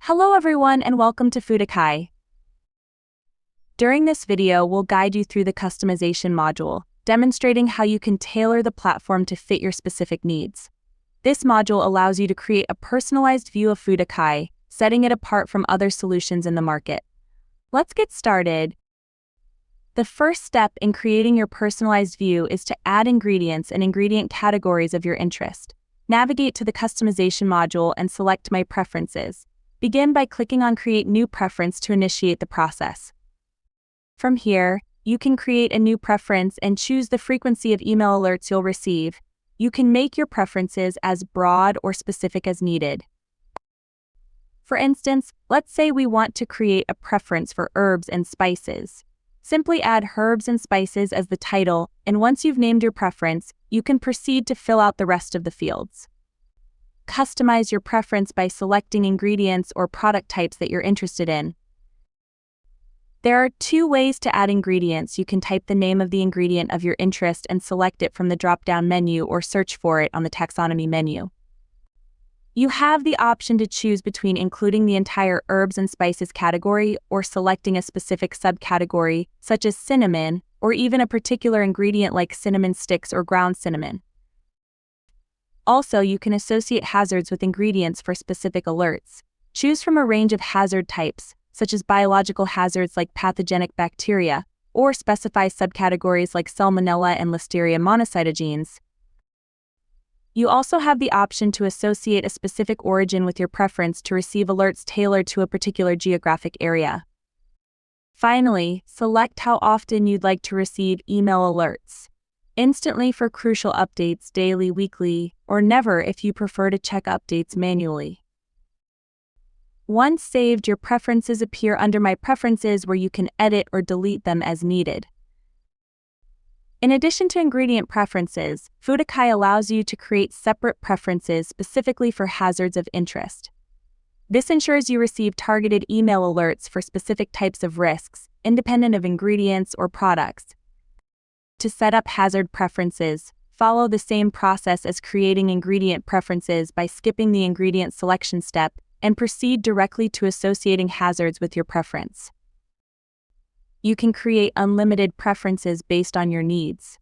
Hello everyone and welcome to FOODAKAI. During this video, we'll guide you through the customization module, demonstrating how you can tailor the platform to fit your specific needs. This module allows you to create a personalized view of FOODAKAI, setting it apart from other solutions in the market. Let's get started. The first step in creating your personalized view is to add ingredients and ingredient categories of your interest. Navigate to the customization module and select My Preferences. Begin by clicking on Create New Preference to initiate the process. From here, you can create a new preference and choose the frequency of email alerts you'll receive. You can make your preferences as broad or specific as needed. For instance, let's say we want to create a preference for herbs and spices. Simply add herbs and spices as the title, and once you've named your preference, you can proceed to fill out the rest of the fields. Customize your preference by selecting ingredients or product types that you're interested in. There are two ways to add ingredients. You can type the name of the ingredient of your interest and select it from the drop-down menu or search for it on the taxonomy menu. You have the option to choose between including the entire herbs and spices category or selecting a specific subcategory, such as cinnamon, or even a particular ingredient like cinnamon sticks or ground cinnamon. Also, you can associate hazards with ingredients for specific alerts. Choose from a range of hazard types, such as biological hazards like pathogenic bacteria, or specify subcategories like Salmonella and Listeria monocytogenes. You also have the option to associate a specific origin with your preference to receive alerts tailored to a particular geographic area. Finally, select how often you'd like to receive email alerts. Instantly for crucial updates, daily, weekly, or never if you prefer to check updates manually. Once saved, your preferences appear under My Preferences, where you can edit or delete them as needed. In addition to ingredient preferences, FOODAKAI allows you to create separate preferences specifically for hazards of interest. This ensures you receive targeted email alerts for specific types of risks, independent of ingredients or products. To set up hazard preferences, follow the same process as creating ingredient preferences by skipping the ingredient selection step and proceed directly to associating hazards with your preference. You can create unlimited preferences based on your needs.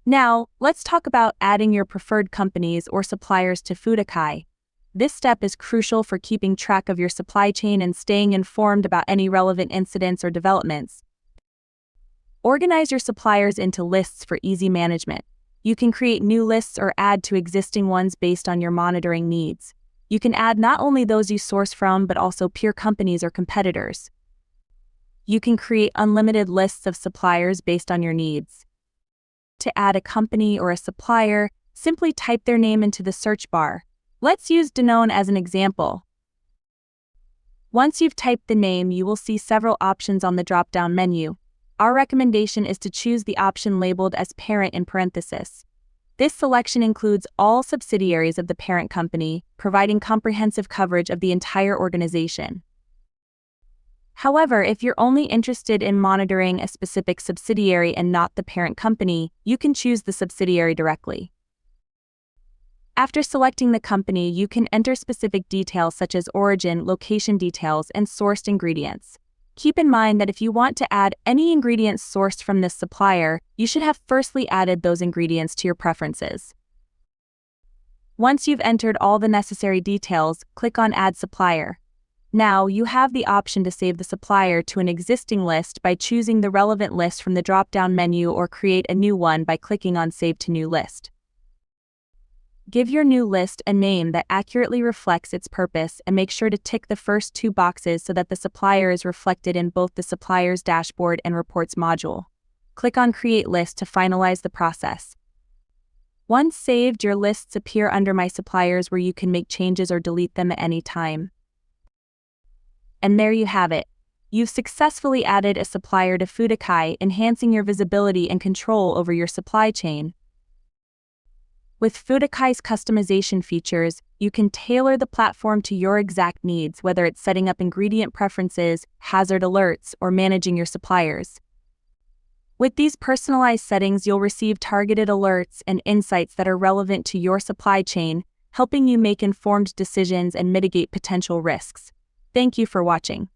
Now, let's talk about adding your preferred companies or suppliers to FOODAKAI. This step is crucial for keeping track of your supply chain and staying informed about any relevant incidents or developments. Organize your suppliers into lists for easy management. You can create new lists or add to existing ones based on your monitoring needs. You can add not only those you source from but also peer companies or competitors. You can create unlimited lists of suppliers based on your needs. To add a company or a supplier, simply type their name into the search bar. Let's use Danone as an example. Once you've typed the name, you will see several options on the drop-down menu. Our recommendation is to choose the option labeled as Parent in parenthesis. This selection includes all subsidiaries of the parent company, providing comprehensive coverage of the entire organization. However, if you're only interested in monitoring a specific subsidiary and not the parent company, you can choose the subsidiary directly. After selecting the company, you can enter specific details such as origin, location details, and sourced ingredients. Keep in mind that if you want to add any ingredients sourced from this supplier, you should have firstly added those ingredients to your preferences. Once you've entered all the necessary details, click on Add Supplier. Now, you have the option to save the supplier to an existing list by choosing the relevant list from the drop-down menu or create a new one by clicking on Save to New List. Give your new list a name that accurately reflects its purpose and make sure to tick the first two boxes so that the supplier is reflected in both the supplier's dashboard and reports module. Click on Create List to finalize the process. Once saved, your lists appear under My Suppliers, where you can make changes or delete them at any time. And there you have it. You've successfully added a supplier to FOODAKAI, enhancing your visibility and control over your supply chain. With FOODAKAI's customization features, you can tailor the platform to your exact needs, whether it's setting up ingredient preferences, hazard alerts, or managing your suppliers. With these personalized settings, you'll receive targeted alerts and insights that are relevant to your supply chain, helping you make informed decisions and mitigate potential risks. Thank you for watching.